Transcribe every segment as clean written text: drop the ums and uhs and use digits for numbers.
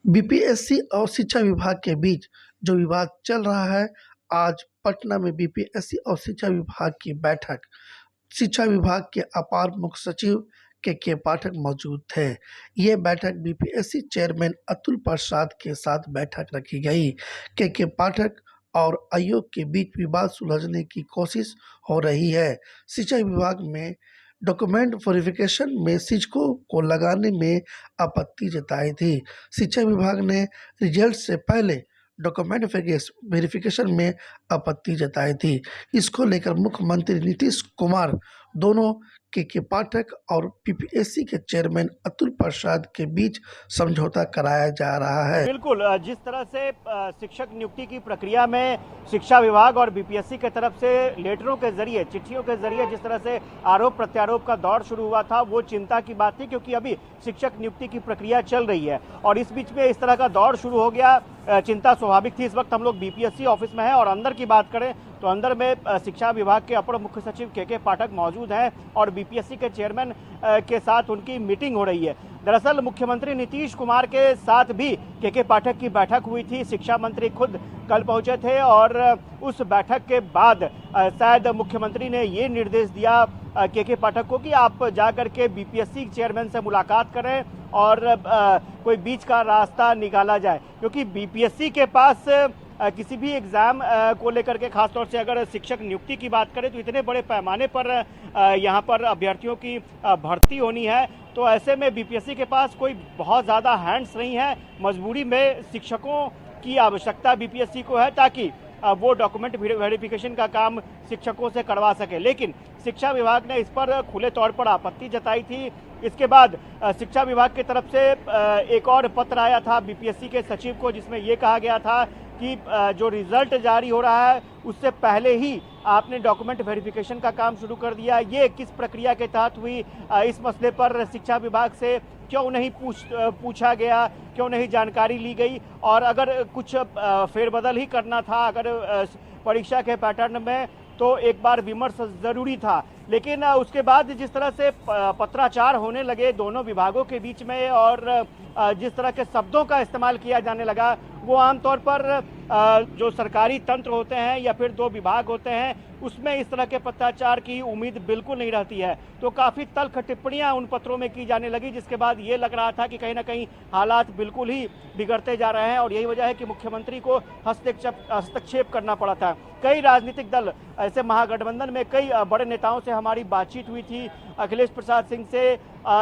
BPSC और शिक्षा विभाग के बीच जो विवाद चल रहा है, आज पटना में बीपीएससी और शिक्षा विभाग की बैठक। शिक्षा विभाग के अपर मुख्य सचिव के पाठक मौजूद थे। ये बैठक बीपीएससी चेयरमैन अतुल प्रसाद के साथ बैठक रखी गई। के पाठक और आयोग के बीच विवाद सुलझने की कोशिश हो रही है। शिक्षा विभाग में डॉक्यूमेंट वेरिफिकेशन में शिक्षकों को लगाने में आपत्ति जताई थी। शिक्षा विभाग ने रिजल्ट से पहले डॉक्यूमेंट वेरिफिकेशन में आपत्ति जताई थी। इसको लेकर मुख्यमंत्री नीतीश कुमार दोनों के पाठक और बीपीएससी के चेयरमैन अतुल प्रसाद के बीच समझौता कराया जा रहा है। बिल्कुल, जिस तरह से शिक्षक नियुक्ति की प्रक्रिया में शिक्षा विभाग और बीपीएससी के तरफ से लेटरों के जरिए, चिट्ठियों के जरिए जिस तरह से आरोप प्रत्यारोप का दौर शुरू हुआ था, वो चिंता की बात थी, क्योंकि अभी शिक्षक नियुक्ति की प्रक्रिया चल रही है और इस बीच में इस तरह का दौर शुरू हो गया। चिंता स्वाभाविक थी। इस वक्त हम लोग बीपीएससी ऑफिस में हैं और अंदर की बात करें तो अंदर में शिक्षा विभाग के अपर मुख्य सचिव के पाठक मौजूद हैं और बीपीएससी के चेयरमैन के साथ उनकी मीटिंग हो रही है। दरअसल मुख्यमंत्री नीतीश कुमार के साथ भी के पाठक की बैठक हुई थी। शिक्षा मंत्री खुद कल पहुंचे थे और उस बैठक के बाद शायद मुख्यमंत्री ने ये निर्देश दिया के पाठक को कि आप जाकर के बीपीएससी चेयरमैन से मुलाकात करें और कोई बीच का रास्ता निकाला जाए, क्योंकि बीपीएससी के पास किसी भी एग्ज़ाम को लेकर के खासतौर से अगर शिक्षक नियुक्ति की बात करें तो इतने बड़े पैमाने पर यहाँ पर अभ्यर्थियों की भर्ती होनी है, तो ऐसे में बीपीएससी के पास कोई बहुत ज़्यादा हैंड्स नहीं है। मजबूरी में शिक्षकों की आवश्यकता बीपीएससी को है ताकि वो डॉक्यूमेंट वेरिफिकेशन का काम शिक्षकों से करवा सके, लेकिन शिक्षा विभाग ने इस पर खुले तौर पर आपत्ति जताई थी। इसके बाद शिक्षा विभाग की तरफ से एक और पत्र आया था बीपीएससी के सचिव को, जिसमें ये कहा गया था कि जो रिजल्ट जारी हो रहा है उससे पहले ही आपने डॉक्यूमेंट वेरिफिकेशन का काम शुरू कर दिया। ये किस प्रक्रिया के तहत हुई, इस मसले पर शिक्षा विभाग से क्यों नहीं पूछा गया, क्यों नहीं जानकारी ली गई, और अगर कुछ फेरबदल ही करना था अगर परीक्षा के पैटर्न में तो एक बार विमर्श जरूरी था। लेकिन उसके बाद जिस तरह से पत्राचार होने लगे दोनों विभागों के बीच में और जिस तरह के शब्दों का इस्तेमाल किया जाने लगा, वो आमतौर पर जो सरकारी तंत्र होते हैं या फिर दो विभाग होते हैं उसमें इस तरह के पत्राचार की उम्मीद बिल्कुल नहीं रहती है। तो काफ़ी तल्ख टिप्पणियां उन पत्रों में की जाने लगी, जिसके बाद ये लग रहा था कि कहीं ना कहीं हालात बिल्कुल ही बिगड़ते जा रहे हैं और यही वजह है कि मुख्यमंत्री को हस्तक्षेप करना पड़ा था। कई राजनीतिक दल ऐसे महागठबंधन में कई बड़े नेताओं से हमारी बातचीत हुई थी, अखिलेश प्रसाद सिंह से,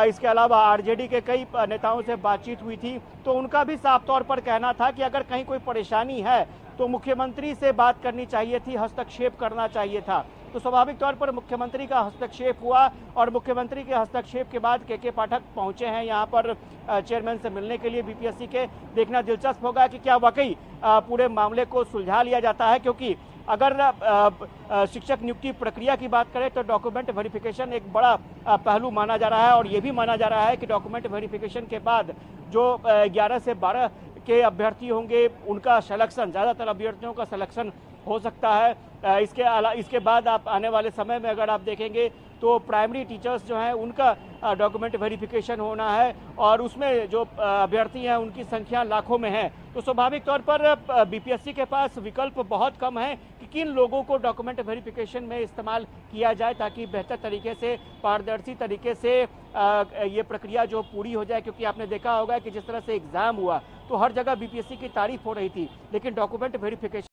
इसके अलावा आरजेडी के कई नेताओं से बातचीत हुई थी, तो उनका भी साफ तौर पर कहना था कि अगर कहीं कोई परेशानी है तो मुख्यमंत्री से बात करनी चाहिए थी, हस्तक्षेप करना चाहिए था। तो स्वाभाविक तौर पर मुख्यमंत्री का हस्तक्षेप हुआ और मुख्यमंत्री के हस्तक्षेप के बाद के पाठक पहुंचे हैं यहाँ पर चेयरमैन से मिलने के लिए बीपीएससी के। देखना दिलचस्प होगा कि क्या वाकई पूरे मामले को सुलझा लिया जाता है, क्योंकि अगर शिक्षक नियुक्ति प्रक्रिया की बात करें तो डॉक्यूमेंट वेरिफिकेशन एक बड़ा पहलू माना जा रहा है और ये भी माना जा रहा है कि डॉक्यूमेंट वेरिफिकेशन के बाद जो 11 से 12 के अभ्यर्थी होंगे उनका सिलेक्शन, ज़्यादातर अभ्यर्थियों का सिलेक्शन हो सकता है। इसके बाद आप आने वाले समय में अगर आप देखेंगे तो प्राइमरी टीचर्स जो हैं उनका डॉक्यूमेंट वेरिफिकेशन होना है और उसमें जो अभ्यर्थी हैं उनकी संख्या लाखों में है। तो स्वाभाविक तौर पर बीपीएससी के पास विकल्प बहुत कम है कि किन लोगों को डॉक्यूमेंट वेरिफिकेशन में इस्तेमाल किया जाए ताकि बेहतर तरीके से, पारदर्शी तरीके से ये प्रक्रिया जो पूरी हो जाए। क्योंकि आपने देखा होगा कि जिस तरह से एग्ज़ाम हुआ तो हर जगह बीपीएससी की तारीफ हो रही थी, लेकिन डॉक्यूमेंट वेरिफिकेशन